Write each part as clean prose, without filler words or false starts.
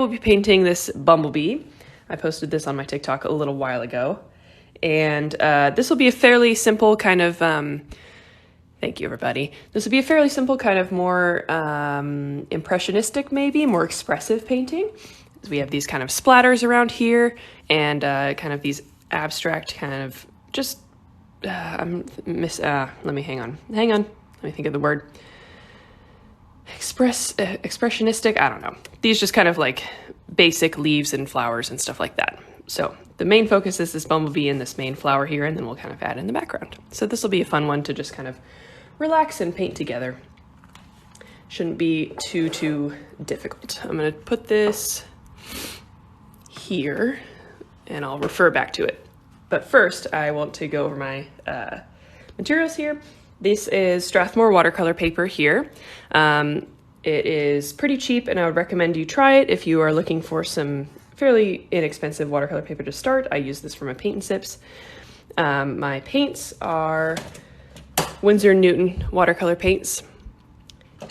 We'll be painting this Bumblebee. I posted this on my TikTok a little while ago. And this will be a fairly simple kind of, thank you everybody. This will be a fairly simple kind of more impressionistic maybe, more expressive painting. We have these kind of splatters around here and kind of these abstract kind of just, let me hang on. Let me think of the word. Expressionistic, I don't know. These just kind of like basic leaves and flowers and stuff like that. So the main focus is this bumblebee and this main flower here, and then we'll kind of add in the background. So this will be a fun one to just kind of relax and paint together. Shouldn't be too difficult. I'm gonna put this here and I'll refer back to it. But first I want to go over my materials here. This is Strathmore watercolor paper here. It is pretty cheap and I would recommend you try it if you are looking for some fairly inexpensive watercolor paper to start. I use this for my paint and sips. My paints are Winsor & Newton watercolor paints.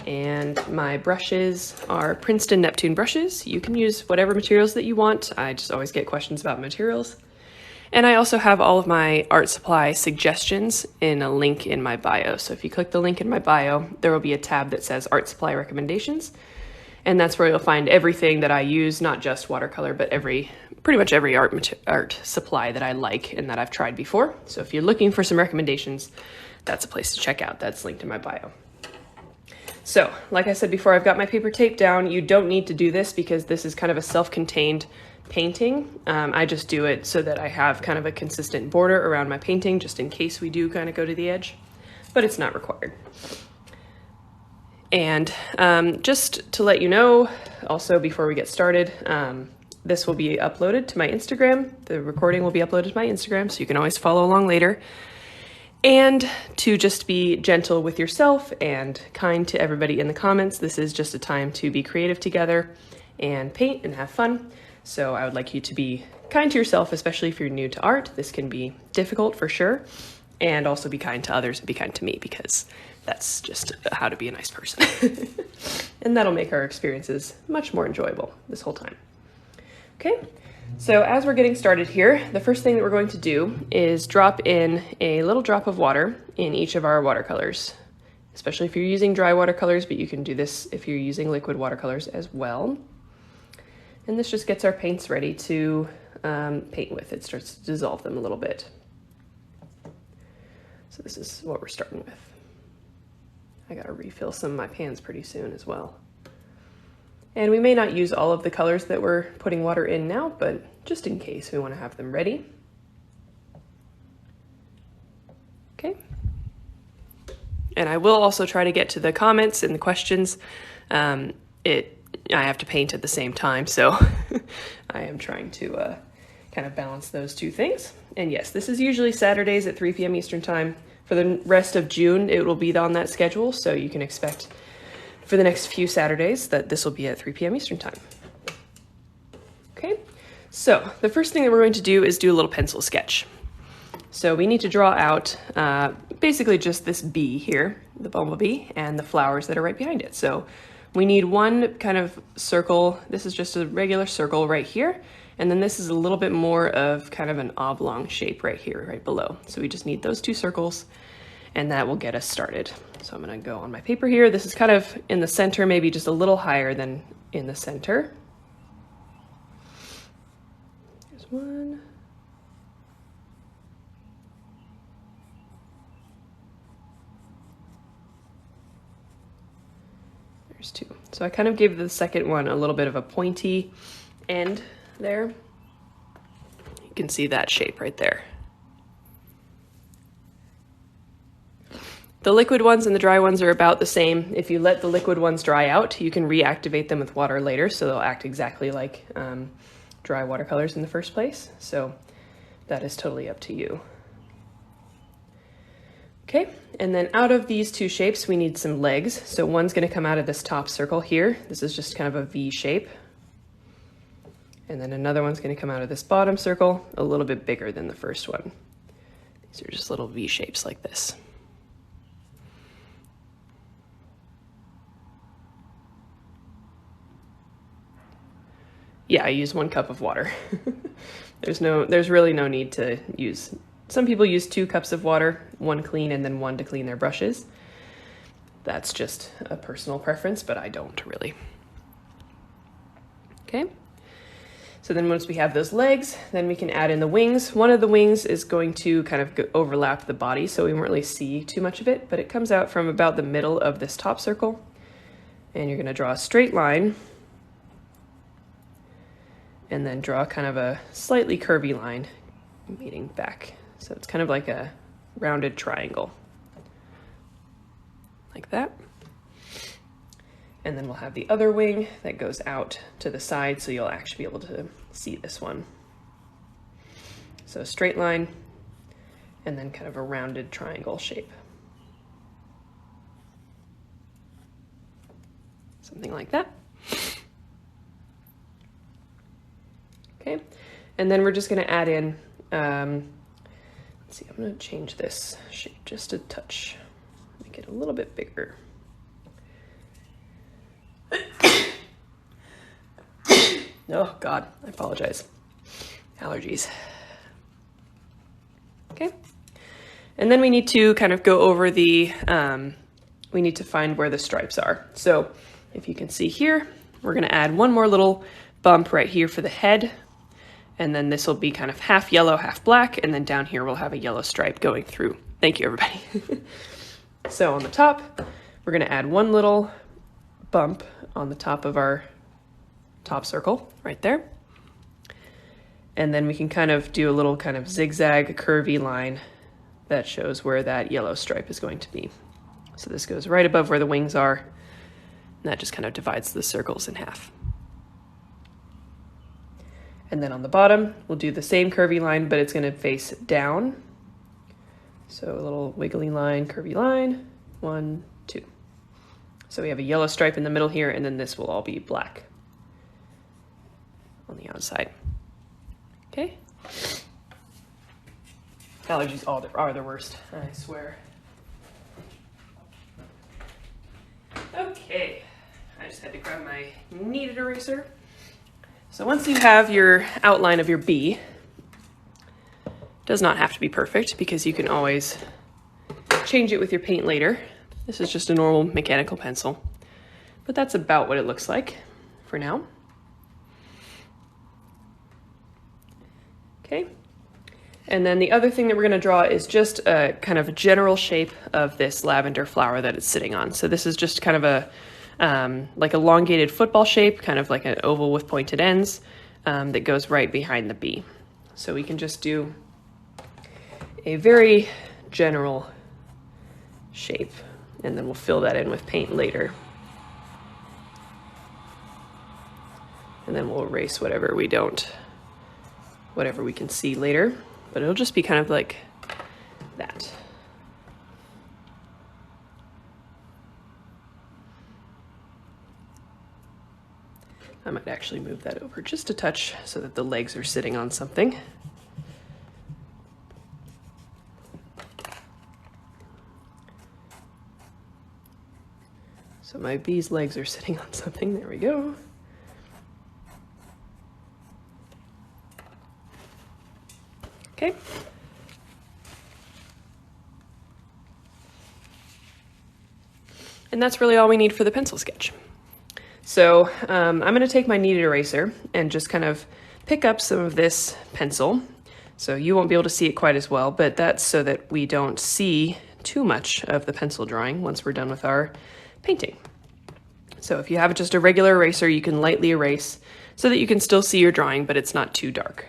And my brushes are Princeton Neptune brushes. You can use whatever materials that you want. I just always get questions about materials. And I also have all of my art supply suggestions in a link in my bio. So if you click the link in my bio, there will be a tab that says art supply recommendations. And that's where you'll find everything that I use, not just watercolor, but pretty much every art supply that I like and that I've tried before. So if you're looking for some recommendations, that's a place to check out. That's linked in my bio. So like I said before, I've got my paper tape down. You don't need to do this because this is kind of a self-contained painting. I just do it so that I have kind of a consistent border around my painting just in case we do kind of go to the edge, but it's not required. And just to let you know, also before we get started, this will be uploaded to my Instagram. The recording will be uploaded to my Instagram, so you can always follow along later. And to just be gentle with yourself and kind to everybody in the comments. This is just a time to be creative together and paint and have fun. So I would like you to be kind to yourself, especially if you're new to art. This can be difficult for sure. And also be kind to others and be kind to me because that's just how to be a nice person. And that'll make our experiences much more enjoyable this whole time. Okay, so as we're getting started here, the first thing that we're going to do is drop in a little drop of water in each of our watercolors, especially if you're using dry watercolors, but you can do this if you're using liquid watercolors as well. And this just gets our paints ready to paint with. It starts to dissolve them a little bit. So this is what we're starting with. I gotta refill some of my pans pretty soon as well. And we may not use all of the colors that we're putting water in now, but just in case we want to have them ready. Okay. And I will also try to get to the comments and the questions. I have to paint at the same time, so I am trying to kind of balance those two things. And yes, this is usually Saturdays at 3 p.m. Eastern time. For the rest of June, it will be on that schedule, so you can expect for the next few Saturdays that this will be at 3 p.m. Eastern time. Okay, so the first thing that we're going to do is do a little pencil sketch. So we need to draw out basically just this bee here, the bumblebee, and the flowers that are right behind it. So we need one kind of circle. This is just a regular circle right here. And then this is a little bit more of kind of an oblong shape right here, right below. So we just need those two circles and that will get us started. So I'm gonna go on my paper here. This is kind of in the center, maybe just a little higher than in the center. There's one. There's two. So I kind of gave the second one a little bit of a pointy end there. You can see that shape right there. The liquid ones and the dry ones are about the same. If you let the liquid ones dry out, you can reactivate them with water later, so they'll act exactly like dry watercolors in the first place. So that is totally up to you. Okay, and then out of these two shapes, we need some legs. So one's gonna come out of this top circle here. This is just kind of a V shape. And then another one's gonna come out of this bottom circle, a little bit bigger than the first one. These are just little V shapes like this. Yeah, I use 1 cup of water. There's really no need to use, some people use 2 cups of water, 1 clean and then 1 to clean their brushes. That's just a personal preference, but I don't really. Okay. So then once we have those legs, then we can add in the wings. One of the wings is going to kind of overlap the body, so we won't really see too much of it, but it comes out from about the middle of this top circle. And you're going to draw a straight line and then draw kind of a slightly curvy line meeting back. So it's kind of like a rounded triangle, like that. And then we'll have the other wing that goes out to the side, so you'll actually be able to see this one. So a straight line, and then kind of a rounded triangle shape. Something like that. Okay, and then we're just gonna add in, let's see, I'm gonna change this shape just a touch, make it a little bit bigger. Oh God, I apologize. Allergies. Okay. And then we need to kind of go over the, we need to find where the stripes are. So if you can see here, we're gonna add 1 more little bump right here for the head. And then this will be kind of half yellow, half black. And then down here, we'll have a yellow stripe going through. Thank you, everybody. So on the top, we're gonna add 1 little bump on the top of our top circle right there. And then we can kind of do a little kind of zigzag curvy line that shows where that yellow stripe is going to be. So this goes right above where the wings are, and that just kind of divides the circles in half. And then on the bottom, we'll do the same curvy line, but it's going to face down. So a little wiggly line, curvy line, 1, 2. So we have a yellow stripe in the middle here, and then this will all be black on the outside. Okay. Allergies are the worst, I swear. Okay, I just had to grab my kneaded eraser. So once you have your outline of your bee, it does not have to be perfect because you can always change it with your paint later. This is just a normal mechanical pencil, but that's about what it looks like for now. Okay, and then the other thing that we're going to draw is just a kind of a general shape of this lavender flower that it's sitting on. So this is just kind of a like elongated football shape, kind of like an oval with pointed ends that goes right behind the bee. So we can just do a very general shape, and then we'll fill that in with paint later. And then we'll erase whatever we can see later, but it'll just be kind of like that. I might actually move that over just a touch so that the legs are sitting on something. So my bee's legs are sitting on something. There we go. Okay. And that's really all we need for the pencil sketch. So I'm going to take my kneaded eraser and just kind of pick up some of this pencil. So you won't be able to see it quite as well, but that's so that we don't see too much of the pencil drawing once we're done with our painting. So if you have just a regular eraser, you can lightly erase so that you can still see your drawing, but it's not too dark.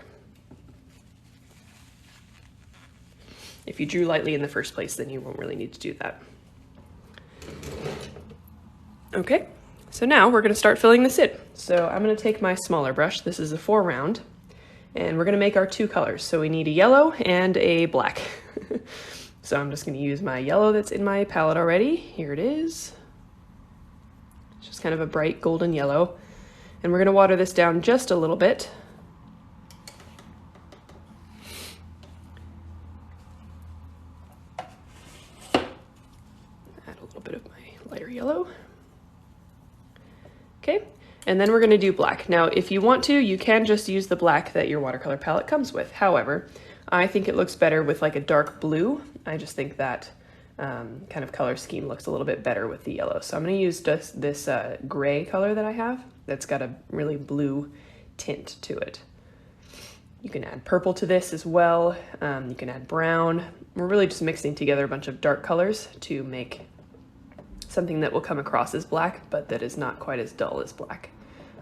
If you drew lightly in the first place, then you won't really need to do that. Okay, so now we're going to start filling this in. So I'm going to take my smaller brush, this is a 4 round, and we're going to make our 2 colors. So we need a yellow and a black. So I'm just going to use my yellow that's in my palette already. Here it is. It's just kind of a bright golden yellow. And we're going to water this down just a little bit. Add a little bit of my lighter yellow. Okay, And then we're gonna do black. Now, if you want to, you can just use the black that your watercolor palette comes with. However, I think it looks better with like a dark blue. I just think that kind of color scheme looks a little bit better with the yellow. So I'm gonna use just this gray color that I have that's got a really blue tint to it. You can add purple to this as well. You can add brown. We're really just mixing together a bunch of dark colors to make something that will come across as black, but that is not quite as dull as black.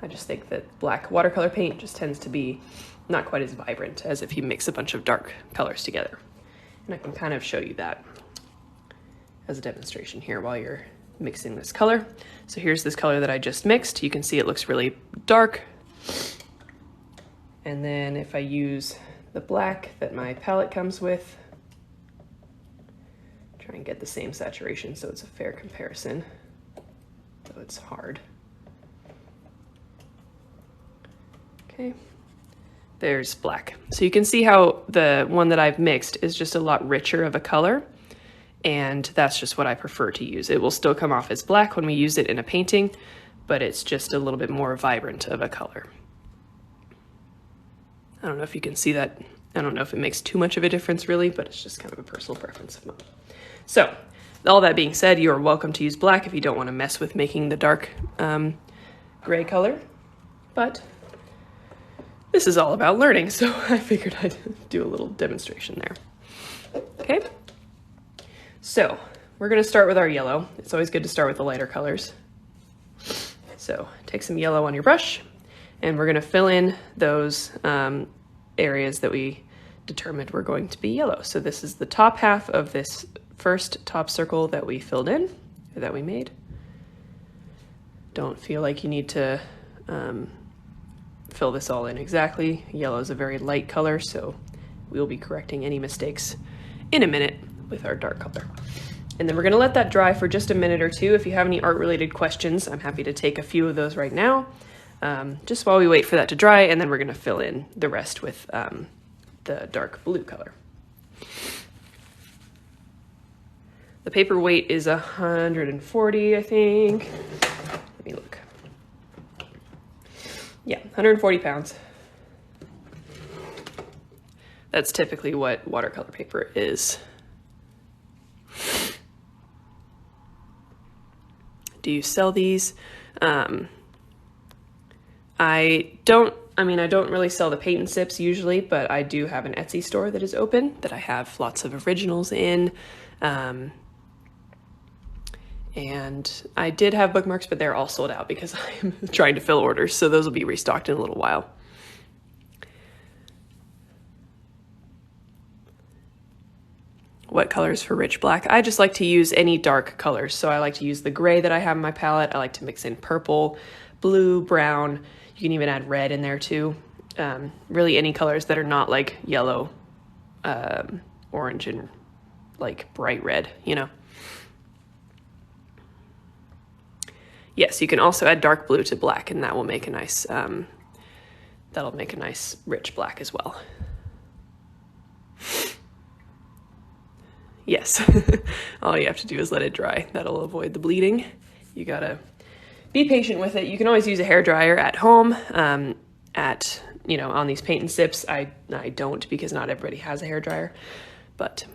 I just think that black watercolor paint just tends to be not quite as vibrant as if you mix a bunch of dark colors together. And I can kind of show you that as a demonstration here while you're mixing this color. So here's this color that I just mixed. You can see it looks really dark. And then if I use the black that my palette comes with, try and get the same saturation so it's a fair comparison, though it's hard. Okay, there's black. So you can see how the one that I've mixed is just a lot richer of a color, and that's just what I prefer to use. It will still come off as black when we use it in a painting, but it's just a little bit more vibrant of a color. I don't know if you can see that. I don't know if it makes too much of a difference really, but it's just kind of a personal preference of mine. So, all that being said, you're welcome to use black if you don't want to mess with making the dark gray color, but this is all about learning, so I figured I'd do a little demonstration there. Okay, so we're gonna start with our yellow. It's always good to start with the lighter colors. So take some yellow on your brush, and we're gonna fill in those areas that we determined were going to be yellow. So this is the top half of this first top circle that we filled in, or that we made. Don't feel like you need to fill this all in exactly. Yellow is a very light color, so we'll be correcting any mistakes in a minute with our dark color. And then we're gonna let that dry for just a minute or two. If you have any art-related questions, I'm happy to take a few of those right now, just while we wait for that to dry, and then we're gonna fill in the rest with the dark blue color. The paper weight is 140, I think. Let me look. Yeah, 140 pounds. That's typically what watercolor paper is. Do you sell these? I don't really sell the paint and sips usually, but I do have an Etsy store that is open that I have lots of originals in. And I did have bookmarks, but they're all sold out because I'm trying to fill orders, so those will be restocked in a little while. What colors for rich black? I just like to use any dark colors. So I like to use the gray that I have in my palette. I like to mix in purple, blue, brown. You can even add red in there too. Really any colors that are not like yellow, orange, and like bright red, you know. Yes, you can also add dark blue to black, and that will make a nice, that'll make a nice rich black as well. Yes, all you have to do is let it dry. That'll avoid the bleeding. You gotta be patient with it. You can always use a hairdryer at home. On these paint and sips, I don't, because not everybody has a hairdryer. But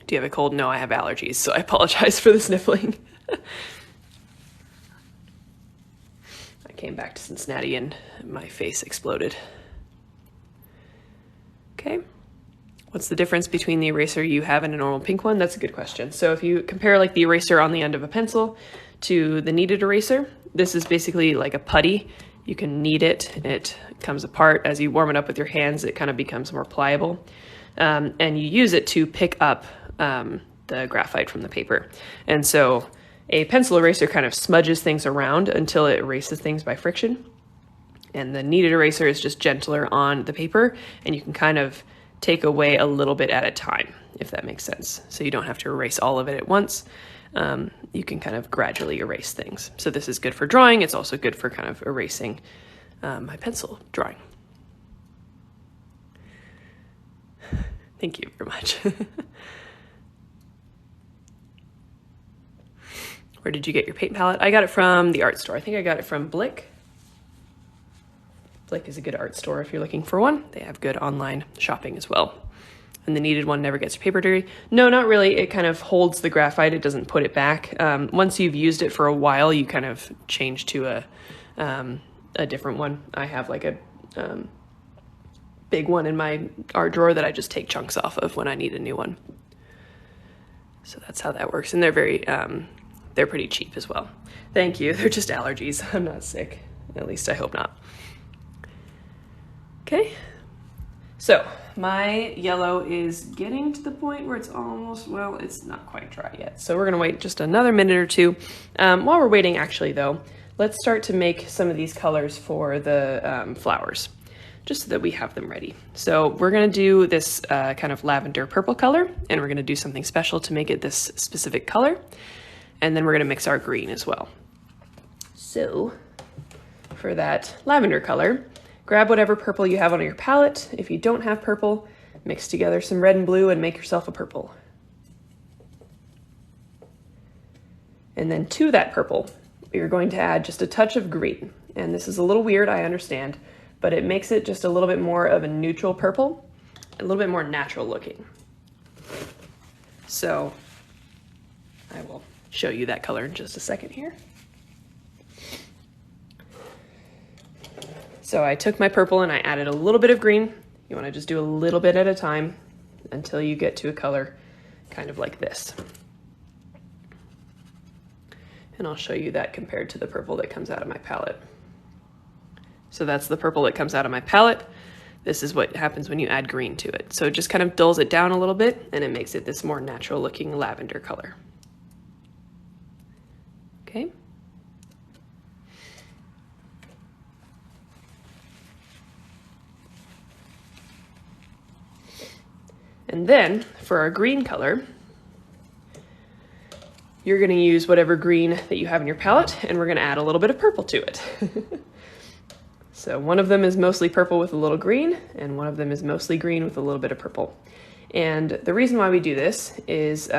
do you have a cold? No, I have allergies, so I apologize for the sniffling. I came back to Cincinnati and my face exploded. Okay. What's the difference between the eraser you have and a normal pink one? That's a good question. So if you compare like the eraser on the end of a pencil to the kneaded eraser, this is basically like a putty. You can knead it, it comes apart. As you warm it up with your hands, it kind of becomes more pliable. And you use it to pick up the graphite from the paper. And so a pencil eraser kind of smudges things around until it erases things by friction. And the kneaded eraser is just gentler on the paper, and you can kind of take away a little bit at a time, if that makes sense. So you don't have to erase all of it at once. You can kind of gradually erase things. So this is good for drawing. It's also good for kind of erasing my pencil drawing. Thank you very much. Where did you get your paint palette? I got it from the art store. I think I got it from Blick. Blick is a good art store if you're looking for one. They have good online shopping as well. And the kneaded one never gets your paper dirty. No, not really. It kind of holds the graphite. It doesn't put it back. Once you've used it for a while, you kind of change to a different one. I have like a big one in my art drawer that I just take chunks off of when I need a new one. So that's how that works. And they're they're pretty cheap as well. Thank you. They're just allergies. I'm not sick. At least I hope not. Okay. So my yellow is getting to the point where it's almost, well, it's not quite dry yet. So we're gonna wait just another minute or two. While we're waiting, actually though, let's start to make some of these colors for the flowers, just so that we have them ready. So we're gonna do this kind of lavender purple color, and we're gonna do something special to make it this specific color. And then we're gonna mix our green as well. So for that lavender color, grab whatever purple you have on your palette. If you don't have purple, mix together some red and blue and make yourself a purple. And then to that purple, you're going to add just a touch of green. And this is a little weird, I understand, but it makes it just a little bit more of a neutral purple, a little bit more natural looking. So I will show you that color in just a second here. So I took my purple and I added a little bit of green. You want to just do a little bit at a time until you get to a color kind of like this. And I'll show you that compared to the purple that comes out of my palette. So that's the purple that comes out of my palette. This is what happens when you add green to it. So it just kind of dulls it down a little bit and it makes it this more natural looking lavender color. Okay. And then for our green color, you're gonna use whatever green that you have in your palette, and we're gonna add a little bit of purple to it. So one of them is mostly purple with a little green, and one of them is mostly green with a little bit of purple. And the reason why we do this is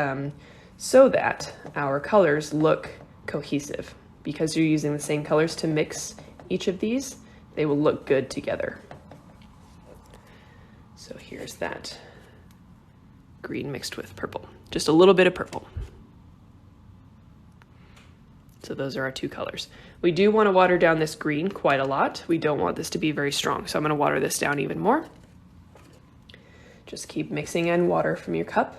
so that our colors look cohesive. Because you're using the same colors to mix each of these, they will look good together. So here's that green mixed with purple, just a little bit of purple. So those are our two colors. We do want to water down this green quite a lot. We don't want this to be very strong, so I'm going to water this down even more. Just keep mixing in water from your cup.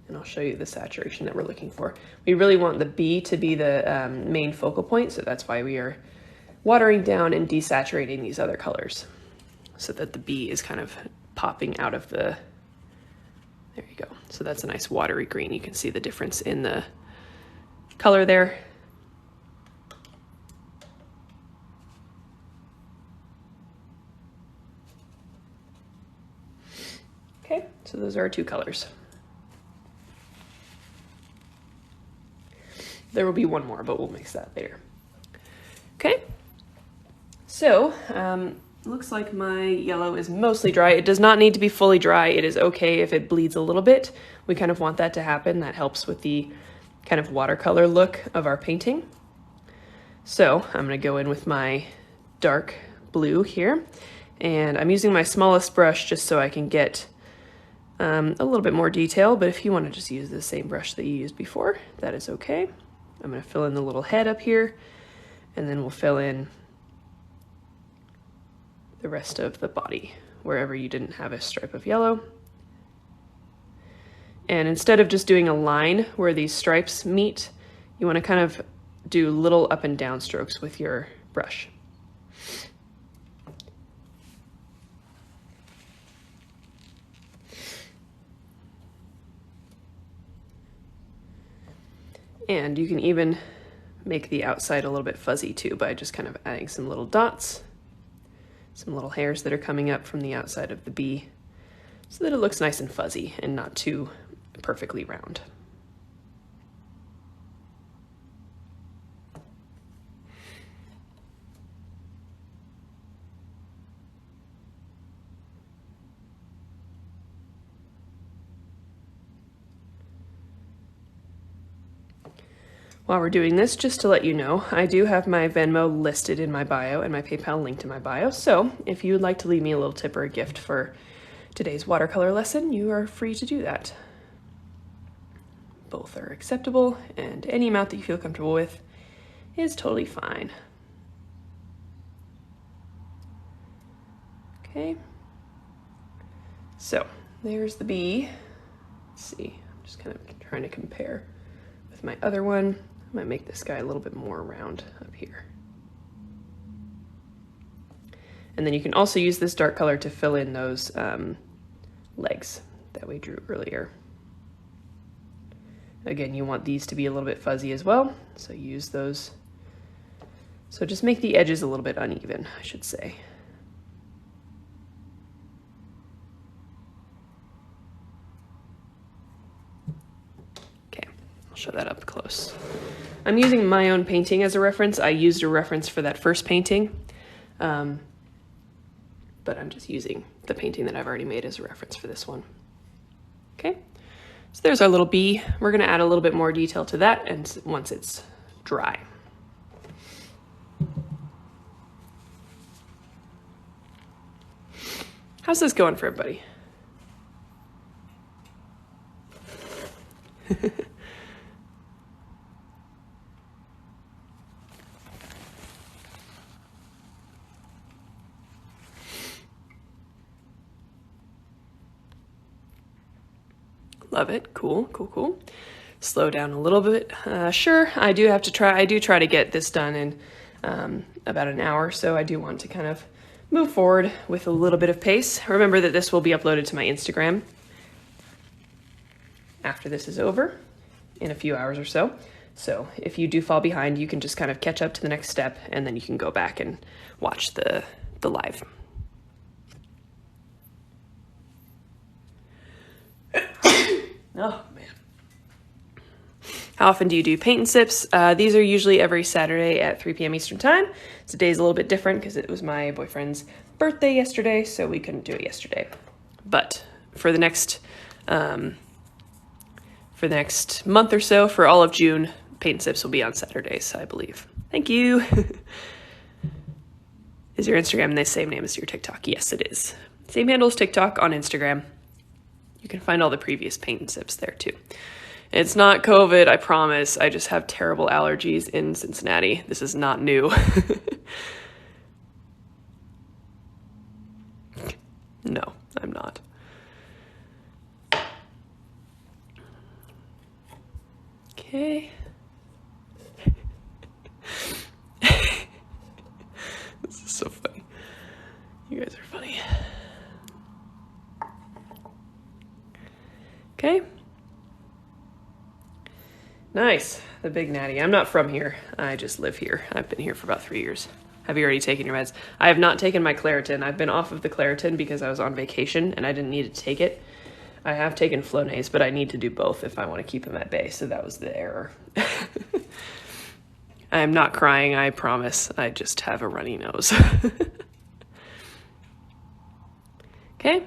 And I'll show you the saturation that we're looking for. We really want the B to be the main focal point, so that's why we are watering down and desaturating these other colors, so that the B is kind of popping out of the, there you go. So that's a nice watery green. You can see the difference in the color there. Okay, so those are our two colors. There will be one more, but we'll mix that later. Okay, so looks like my yellow is mostly dry. It does not need to be fully dry. It is okay if it bleeds a little bit. We kind of want that to happen. That helps with the kind of watercolor look of our painting. So I'm gonna go in with my dark blue here, and I'm using my smallest brush just so I can get a little bit more detail, but if you want to just use the same brush that you used before, that is okay. I'm gonna fill in the little head up here, and then we'll fill in the rest of the body wherever you didn't have a stripe of yellow. And instead of just doing a line where these stripes meet, you want to kind of do little up and down strokes with your brush. And you can even make the outside a little bit fuzzy too by just kind of adding some little dots, some little hairs that are coming up from the outside of the bee, so that it looks nice and fuzzy and not too perfectly round. While we're doing this, just to let you know, I do have my Venmo listed in my bio and my PayPal linked in my bio, so if you would like to leave me a little tip or a gift for today's watercolor lesson, you are free to do that. Both are acceptable, and any amount that you feel comfortable with is totally fine. Okay, so there's the bee. Let's see, I'm just kind of trying to compare with my other one. I might make this guy a little bit more round up here. And then you can also use this dark color to fill in those legs that we drew earlier. Again, you want these to be a little bit fuzzy as well, so use those. So just make the edges a little bit uneven, I should say. Show that up close. I'm using my own painting as a reference. I used a reference for that first painting, but I'm just using the painting that I've already made as a reference for this one. Okay, so there's our little bee. We're gonna add a little bit more detail to that and once it's dry. How's this going for everybody? Love it. Cool, cool, cool. Slow down a little bit. Sure, I do try to get this done in about an hour, so I do want to kind of move forward with a little bit of pace. Remember that this will be uploaded to my Instagram after this is over in a few hours or so. So if you do fall behind, you can just kind of catch up to the next step, and then you can go back and watch the live. Oh, man. How often do you do paint and sips? These are usually every Saturday at 3 p.m. Eastern Time. Today's a little bit different because it was my boyfriend's birthday yesterday, so we couldn't do it yesterday. But for the next month or so, for all of June, paint and sips will be on Saturdays, I believe. Thank you. Is your Instagram the same name as your TikTok? Yes, it is. Same handle as TikTok on Instagram. You can find all the previous paint and sips there too. It's not COVID, I promise. I just have terrible allergies in Cincinnati. This is not new. No, I'm not. Okay. This is so funny. You guys are funny. Okay. Nice, the big natty. I'm not from here. I just live here. I've been here for about 3 years. Have you already taken your meds? I have not taken my Claritin. I've been off of the Claritin because I was on vacation and I didn't need to take it. I have taken Flonase, but I need to do both if I want to keep them at bay, so that was the error. I'm not crying, I promise. I just have a runny nose. Okay.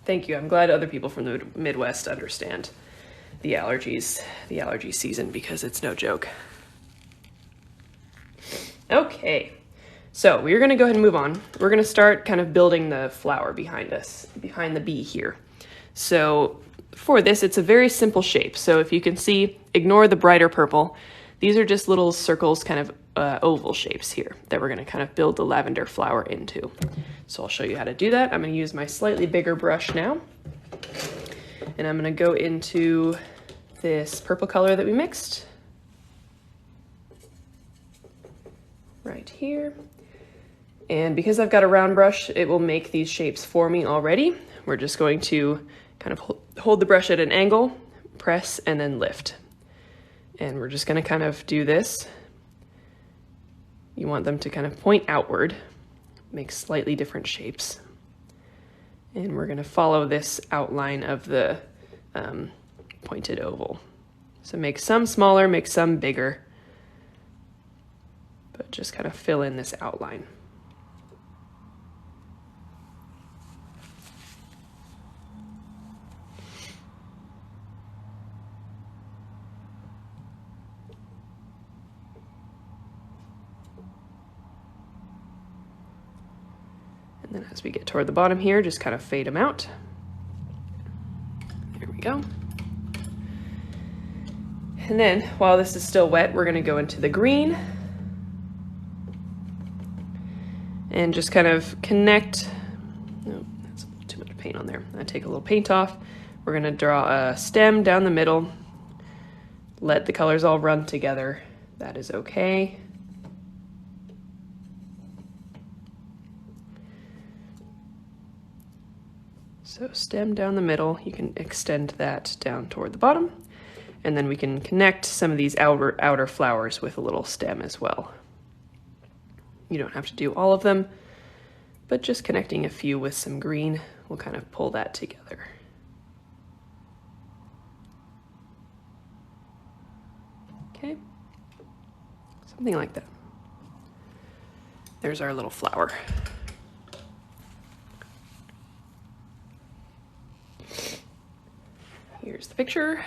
Thank you. I'm glad other people from the Midwest understand the allergies, the allergy season, because it's no joke. Okay, so we're gonna go ahead and move on. We're gonna start kind of building the flower behind us, behind the bee here. So for this, it's a very simple shape. So if you can see, ignore the brighter purple. These are just little circles, kind of oval shapes here that we're gonna kind of build the lavender flower into. So I'll show you how to do that. I'm gonna use my slightly bigger brush now. And I'm gonna go into this purple color that we mixed. Right here. And because I've got a round brush, it will make these shapes for me already. We're just going to kind of hold the brush at an angle, press, and then lift. And we're just gonna kind of do this. You want them to kind of point outward, make slightly different shapes. And we're gonna follow this outline of the pointed oval. So make some smaller, make some bigger, but just kind of fill in this outline. And as we get toward the bottom here, just kind of fade them out. There we go. And then while this is still wet, we're going to go into the green and just kind of connect. Oh, that's a little too much paint on there. I take a little paint off. We're going to draw a stem down the middle. Let the colors all run together. That is okay. So stem down the middle, you can extend that down toward the bottom, and then we can connect some of these outer flowers with a little stem as well. You don't have to do all of them, but just connecting a few with some green will kind of pull that together. Okay, something like that. There's our little flower. Here's the picture.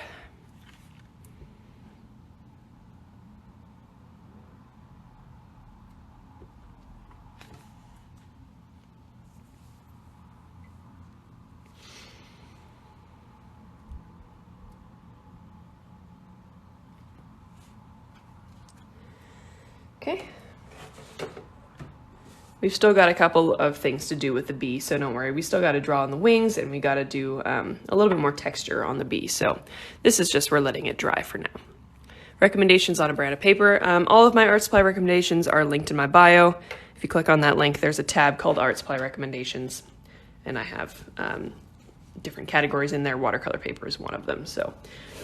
Okay. We've still got a couple of things to do with the bee, so don't worry. We still got to draw on the wings, and we got to do a little bit more texture on the bee. So this is just, we're letting it dry for now. Recommendations on a brand of paper. All of my art supply recommendations are linked in my bio. If you click on that link, there's a tab called Art Supply Recommendations, and I have different categories in there. Watercolor paper is one of them, so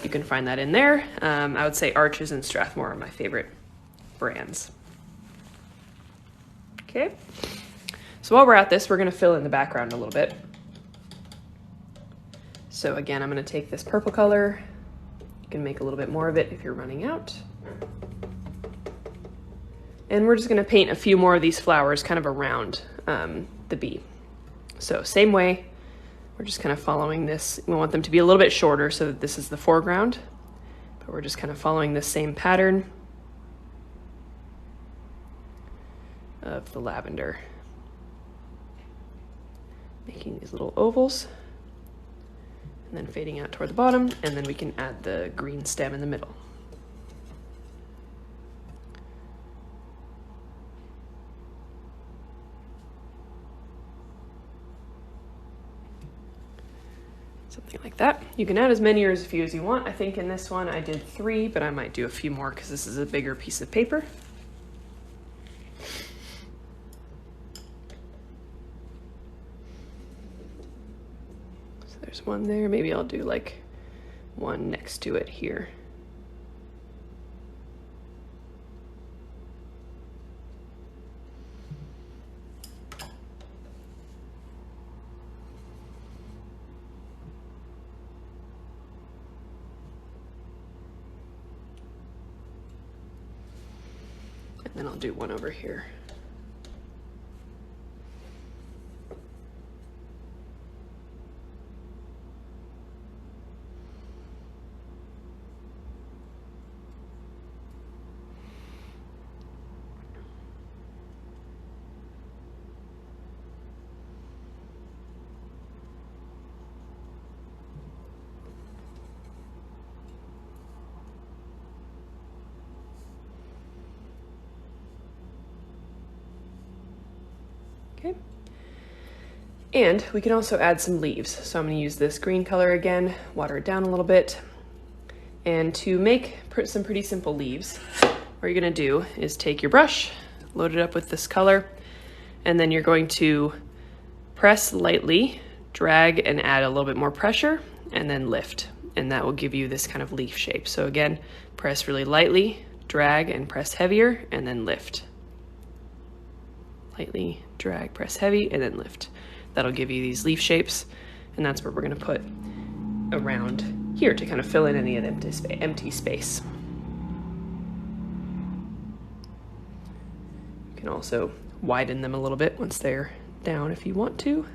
you can find that in there. I would say Arches and Strathmore are my favorite brands. Okay, so while we're at this, we're going to fill in the background a little bit. So again, I'm going to take this purple color. You can make a little bit more of it if you're running out. And we're just going to paint a few more of these flowers kind of around the bee. So same way, we're just kind of following this. We want them to be a little bit shorter so that this is the foreground, but we're just kind of following the same pattern of the lavender, making these little ovals and then fading out toward the bottom, and then we can add the green stem in the middle. Something like that. You can add as many or as few as you want. I think in this one I did 3, but I might do a few more because this is a bigger piece of paper. There's one there. Maybe I'll do like one next to it here. And then I'll do one over here. Okay. And we can also add some leaves. So I'm going to use this green color again, water it down a little bit. And to make some pretty simple leaves, what you're going to do is take your brush, load it up with this color, and then you're going to press lightly, drag and add a little bit more pressure, and then lift. And that will give you this kind of leaf shape. So again, press really lightly, drag and press heavier, and then lift. Lightly, drag, press heavy, and then lift. That'll give you these leaf shapes, and that's what we're going to put around here to kind of fill in any of the empty space. You can also widen them a little bit once they're down if you want to.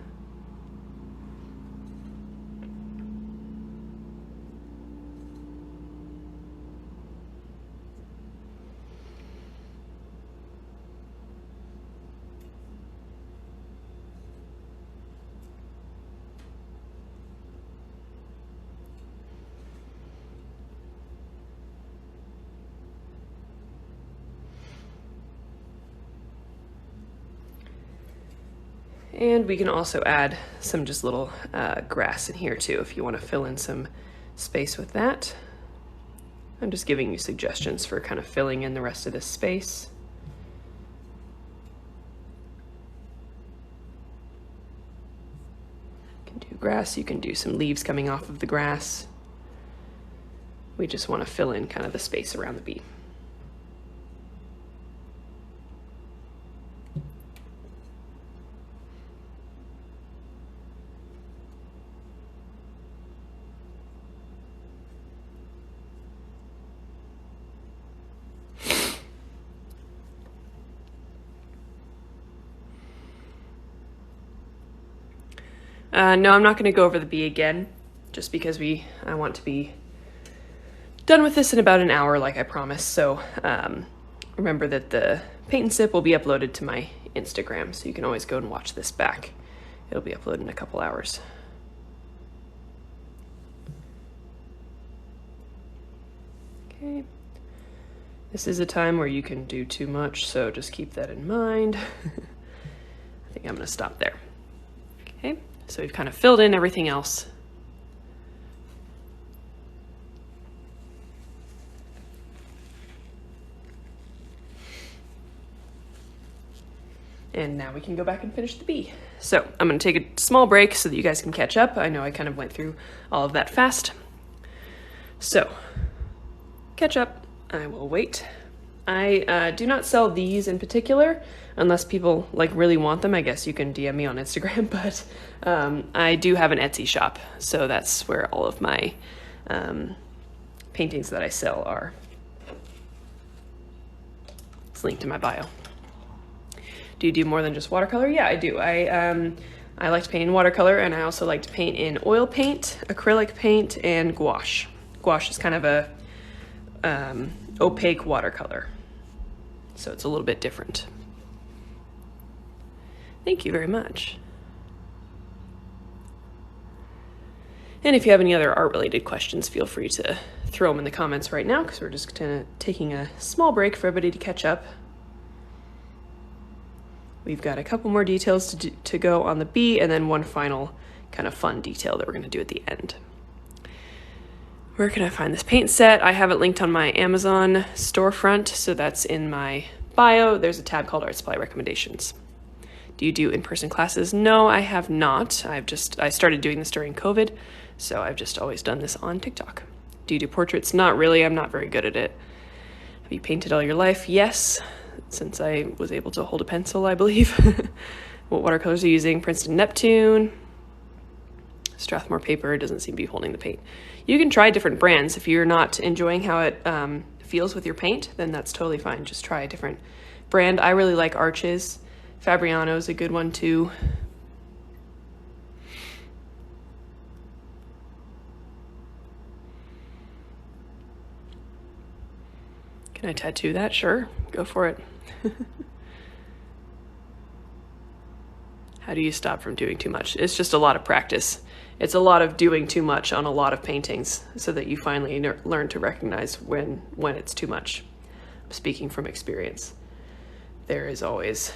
And we can also add some just little grass in here too if you want to fill in some space with that. I'm just giving you suggestions for kind of filling in the rest of this space. You can do grass, you can do some leaves coming off of the grass. We just want to fill in kind of the space around the bee. No, I'm not going to go over the bee again, just because I want to be done with this in about an hour like I promised. So remember that the paint and sip will be uploaded to my Instagram, so you can always go and watch this back. It'll be uploaded in a couple hours. Okay. This is a time where you can do too much, so just keep that in mind. I think I'm going to stop there. Okay, so we've kind of filled in everything else. And now we can go back and finish the bee. So I'm going to take a small break so that you guys can catch up. I know I kind of went through all of that fast. So catch up. I will wait. I do not sell these in particular unless people like really want them. I guess you can DM me on Instagram, but I do have an Etsy shop, so that's where all of my paintings that I sell are. It's linked in my bio. Do you do more than just watercolor? Yeah, I do. I like to paint in watercolor, and I also like to paint in oil paint, acrylic paint, and gouache. Gouache is kind of a opaque watercolor, so it's a little bit different. Thank you very much. And if you have any other art-related questions, feel free to throw them in the comments right now, because we're just kind of taking a small break for everybody to catch up. We've got a couple more details to go on the bee, and then one final kind of fun detail that we're going to do at the end. Where can I find this paint set? I have it linked on my Amazon storefront, so that's in my bio. There's a tab called Art Supply Recommendations. Do you do in-person classes? No, I have not. I started doing this during COVID, so I've just always done this on TikTok. Do you do portraits? Not really. I'm not very good at it. Have you painted all your life? Yes, since I was able to hold a pencil, I believe. What watercolors are you using? Princeton Neptune. Strathmore paper doesn't seem to be holding the paint. You can try different brands. If you're not enjoying how it feels with your paint, then that's totally fine. Just try a different brand. I really like Arches. Fabriano is a good one too. Can I tattoo that? Sure, go for it. How do you stop from doing too much? It's just a lot of practice. It's a lot of doing too much on a lot of paintings so that you finally learn to recognize when it's too much. I'm speaking from experience. There is always,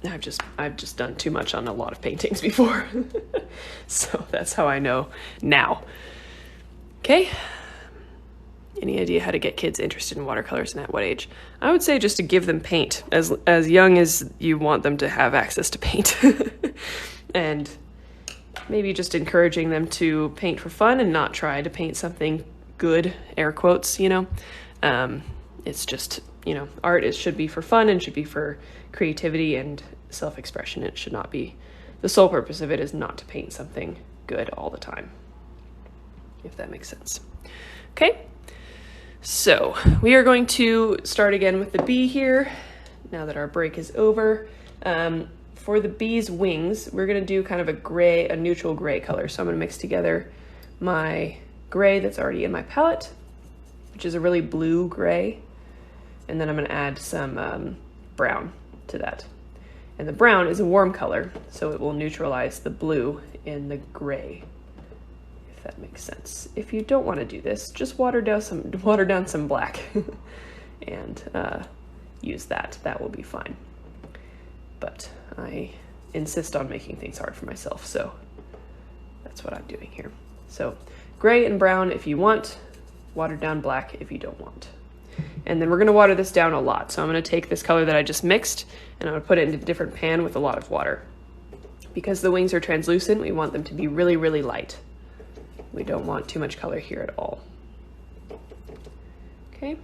I've just done too much on a lot of paintings before. So that's how I know now. Okay. Any idea how to get kids interested in watercolors and at what age? I would say just to give them paint as young as you want them to have access to paint. And maybe just encouraging them to paint for fun and not try to paint something good, air quotes, you know. It's just, you know, art should be for fun and should be for creativity and self-expression. It should not be, the sole purpose of it is not to paint something good all the time, if that makes sense. Okay. So we are going to start again with the bee here, now that our break is over. For the bee's wings, we're gonna do kind of a neutral gray color. So I'm gonna mix together my gray that's already in my palette, which is a really blue gray. And then I'm gonna add some brown to that. And the brown is a warm color, so it will neutralize the blue in the gray. That makes sense. If you don't want to do this, just water down some black and use that. That will be fine. But I insist on making things hard for myself, so that's what I'm doing here. So gray and brown if you want, watered down black if you don't want. And then we're gonna water this down a lot. So I'm gonna take this color that I just mixed and I'm gonna put it in a different pan with a lot of water. Because the wings are translucent, we want them to be really, really light. We don't want too much color here at all. Okay.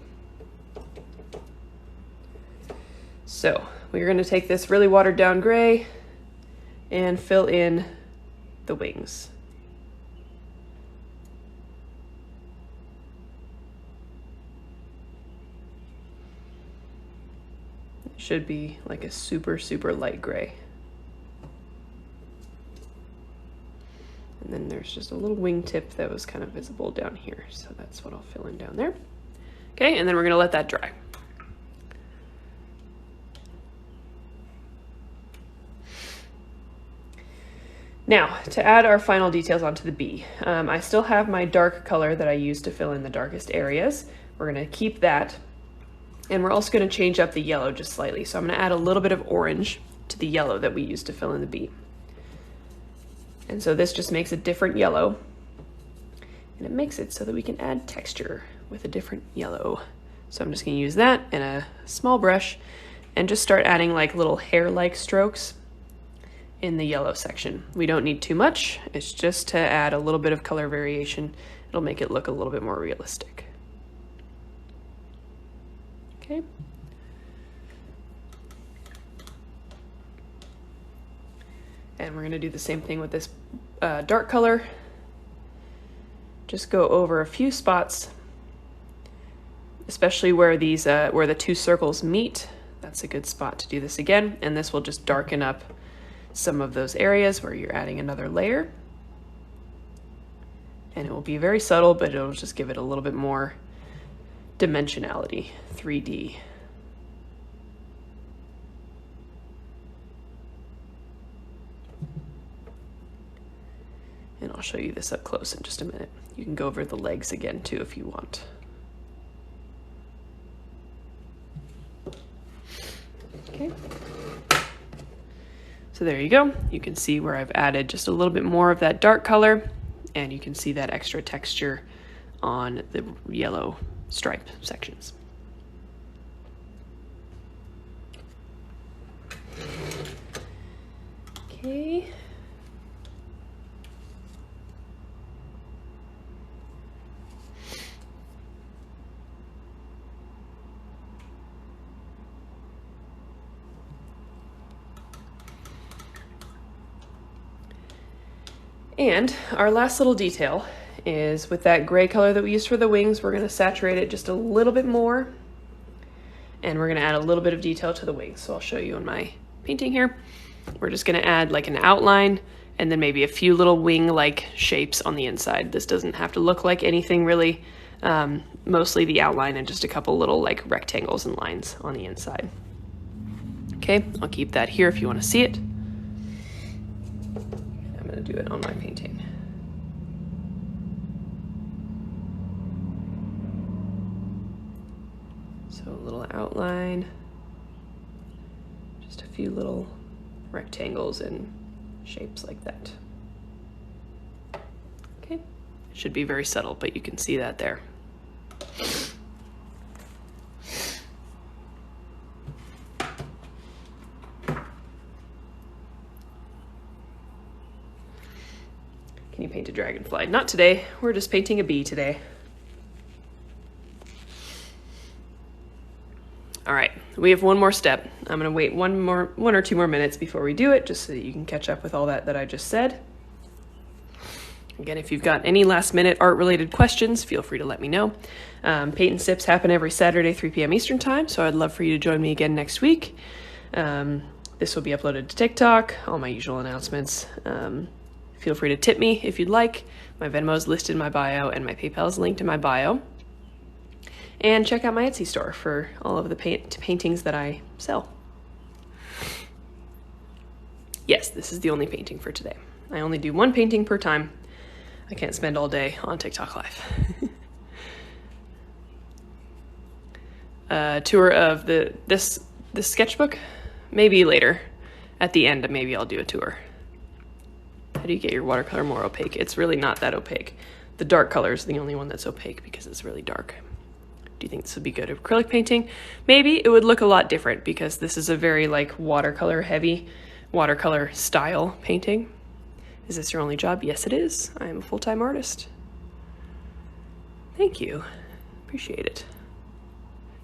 So we're gonna take this really watered down gray and fill in the wings. It should be like a super, super light gray. And then there's just a little wingtip that was kind of visible down here. So that's what I'll fill in down there. Okay, and then we're gonna let that dry. Now, to add our final details onto the bee, I still have my dark color that I used to fill in the darkest areas. We're gonna keep that. And we're also gonna change up the yellow just slightly. So I'm gonna add a little bit of orange to the yellow that we used to fill in the bee. And so this just makes a different yellow. And it makes it so that we can add texture with a different yellow. So I'm just gonna use that and a small brush and just start adding like little hair-like strokes in the yellow section. We don't need too much. It's just to add a little bit of color variation. It'll make it look a little bit more realistic. Okay. And we're gonna do the same thing with this dark color. Just go over a few spots, especially where these where the two circles meet. That's a good spot to do this again. And this will just darken up some of those areas where you're adding another layer. And it will be very subtle, but it'll just give it a little bit more dimensionality, 3D. And I'll show you this up close in just a minute. You can go over the legs again too if you want. Okay. So there you go. You can see where I've added just a little bit more of that dark color, and you can see that extra texture on the yellow stripe sections. Okay. And our last little detail is with that gray color that we used for the wings, we're gonna saturate it just a little bit more, and we're gonna add a little bit of detail to the wings. So I'll show you in my painting here. We're just gonna add like an outline and then maybe a few little wing-like shapes on the inside. This doesn't have to look like anything really, mostly the outline and just a couple little like rectangles and lines on the inside. Okay, I'll keep that here if you wanna see it. I'm gonna do it on my painting. So a little outline, just a few little rectangles and shapes like that. Okay, it should be very subtle, but you can see that there. Can you paint a dragonfly? Not today, we're just painting a bee today. All right, we have one more step. I'm gonna wait one or two more minutes before we do it, just so that you can catch up with all that I just said. Again, if you've got any last minute art related questions, feel free to let me know. Paint and Sips happen every Saturday, 3 p.m. Eastern time, so I'd love for you to join me again next week. This will be uploaded to TikTok, all my usual announcements. Feel free to tip me if you'd like. My Venmo is listed in my bio and my PayPal is linked in my bio. And check out my Etsy store for all of the paintings that I sell. Yes, this is the only painting for today. I only do one painting per time. I can't spend all day on TikTok Live. Tour of this sketchbook, maybe later. At the end, maybe I'll do a tour. How do you get your watercolor more opaque? It's really not that opaque. The dark color is the only one that's opaque because it's really dark. Do you think this would be good at acrylic painting? Maybe. It would look a lot different because this is a very like watercolor heavy, watercolor style painting. Is this your only job? Yes, it is. I am a full-time artist. Thank you. Appreciate it.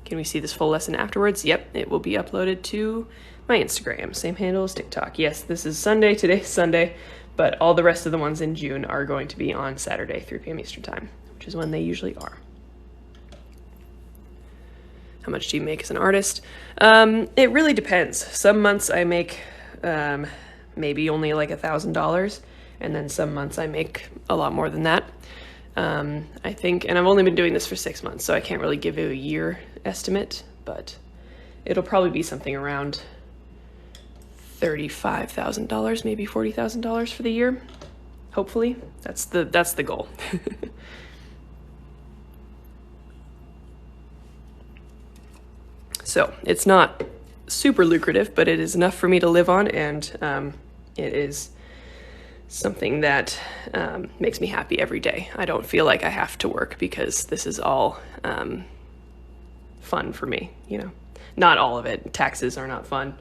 Can we see this full lesson afterwards? Yep, it will be uploaded to my Instagram. Same handle as TikTok. Yes, this is Sunday. Today's Sunday, but all the rest of the ones in June are going to be on Saturday, 3 p.m. Eastern Time, which is when they usually are. How much do you make as an artist? It really depends. Some months I make maybe only like $1,000, and then some months I make a lot more than that. I think, and I've only been doing this for 6 months, so I can't really give you a year estimate, but it'll probably be something around $35,000, maybe $40,000 for the year. Hopefully, that's the goal. So it's not super lucrative, but it is enough for me to live on, and it is something that makes me happy every day. I don't feel like I have to work because this is all fun for me, you know. Not all of it. Taxes are not fun.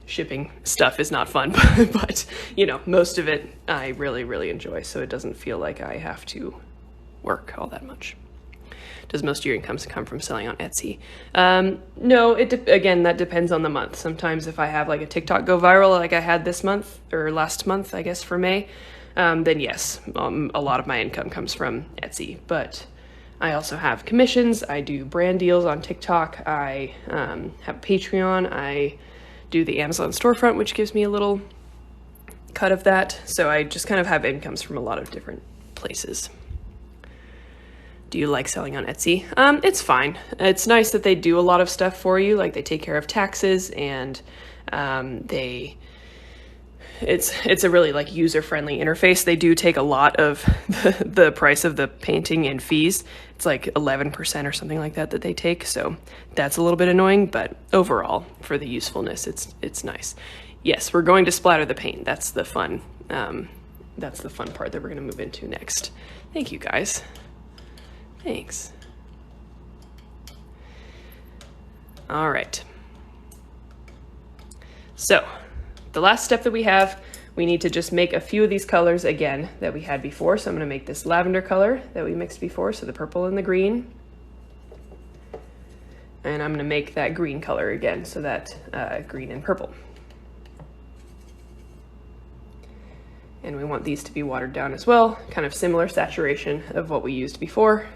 Shipping stuff is not fun, but you know, most of it I really, really enjoy, so it doesn't feel like I have to work all that much. Does most of your income come from selling on Etsy? No, again, that depends on the month. Sometimes if I have like a TikTok go viral like I had this month, or last month, I guess for May, then yes, a lot of my income comes from Etsy. But I also have commissions, I do brand deals on TikTok, I have Patreon, I do the Amazon storefront, which gives me a little cut of that. So I just kind of have incomes from a lot of different places. Do you like selling on Etsy? It's fine. It's nice that they do a lot of stuff for you, like they take care of taxes, and it's a really like user-friendly interface. They do take a lot of the price of the painting in fees. It's like 11% or something like that they take, so that's a little bit annoying, but overall, for the usefulness, it's nice. Yes, we're going to splatter the paint. That's the fun part that we're going to move into next. Thank you, guys. Thanks. All right. So the last step that we have, we need to just make a few of these colors again that we had before. So I'm going to make this lavender color that we mixed before, so the purple and the green. And I'm going to make that green color again, so that green and purple. And we want these to be watered down as well, kind of similar saturation of what we used before.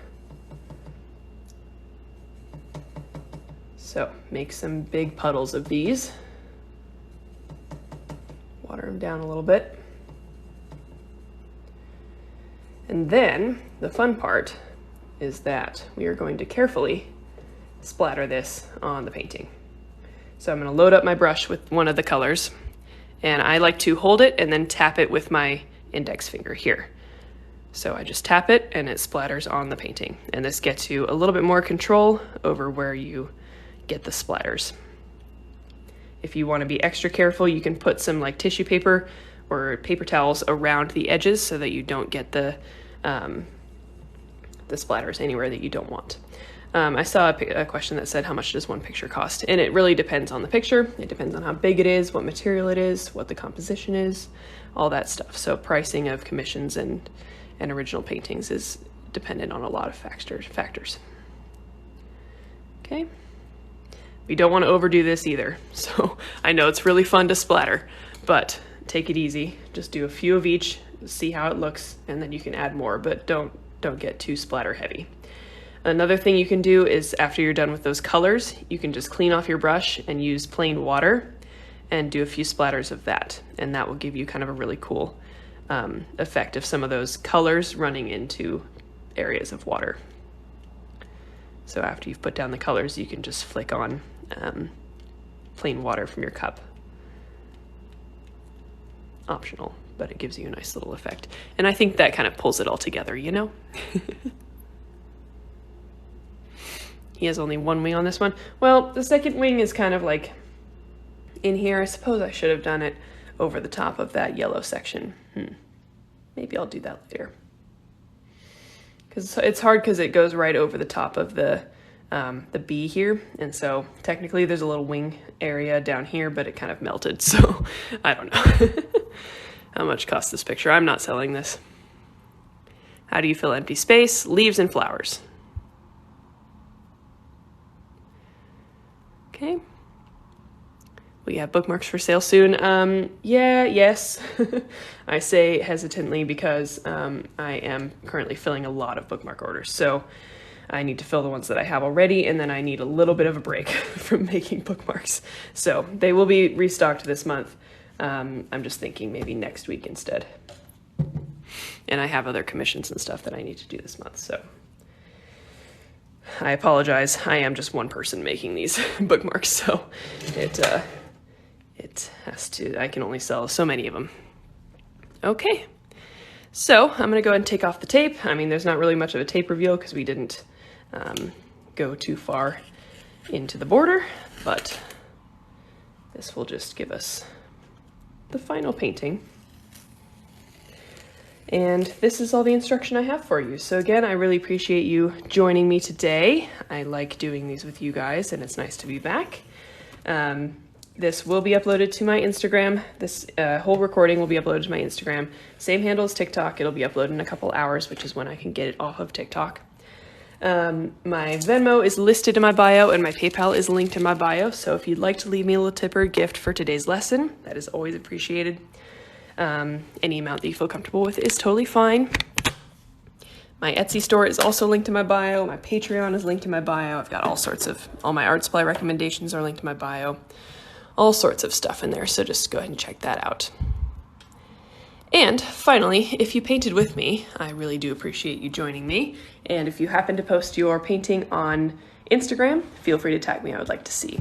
So make some big puddles of these. Water them down a little bit. And then the fun part is that we are going to carefully splatter this on the painting. So I'm going to load up my brush with one of the colors, and I like to hold it and then tap it with my index finger here. So I just tap it and it splatters on the painting, and this gets you a little bit more control over where you get the splatters. If you want to be extra careful, you can put some like tissue paper or paper towels around the edges so that you don't get the splatters anywhere that you don't want. I saw a question that said, how much does one picture cost? And it really depends on the picture. It depends on how big it is, what material it is, what the composition is, all that stuff. So pricing of commissions and original paintings is dependent on a lot of factors. Okay. We don't want to overdo this either. So I know it's really fun to splatter, but take it easy. Just do a few of each, see how it looks, and then you can add more, but don't get too splatter heavy. Another thing you can do is after you're done with those colors, you can just clean off your brush and use plain water and do a few splatters of that. And that will give you kind of a really cool effect of some of those colors running into areas of water. So after you've put down the colors, you can just flick on plain water from your cup. Optional, but it gives you a nice little effect. And I think that kind of pulls it all together, you know? He has only one wing on this one. Well, the second wing is kind of like, in here. I suppose I should have done it over the top of that yellow section. Maybe I'll do that later. Because it's hard because it goes right over the top of the bee here, and so technically there's a little wing area down here, but it kind of melted, so I don't know. How much cost this picture? I'm not selling this. How do you fill empty space? Leaves and flowers. Okay. We have bookmarks for sale soon. Yes. I say hesitantly because I am currently filling a lot of bookmark orders. So I need to fill the ones that I have already, and then I need a little bit of a break from making bookmarks. So they will be restocked this month. I'm just thinking maybe next week instead. And I have other commissions and stuff that I need to do this month, so I apologize. I am just one person making these bookmarks, so it has to, I can only sell so many of them. Okay, so I'm gonna go ahead and take off the tape. I mean, there's not really much of a tape reveal because we didn't go too far into the border, but this will just give us the final painting. And this is all the instruction I have for you. So again, I really appreciate you joining me today. I like doing these with you guys, and it's nice to be back. This will be uploaded to my Instagram. This whole recording will be uploaded to my Instagram. Same handle as TikTok. It'll be uploaded in a couple hours, which is when I can get it off of TikTok. My Venmo is listed in my bio, and my PayPal is linked in my bio. So if you'd like to leave me a little tip or gift for today's lesson, that is always appreciated. Any amount that you feel comfortable with is totally fine. My Etsy store is also linked in my bio. My Patreon is linked in my bio. I've got all my art supply recommendations are linked in my bio. All sorts of stuff in there, so just go ahead and check that out. And finally, if you painted with me, I really do appreciate you joining me. And if you happen to post your painting on Instagram, feel free to tag me. I would like to see.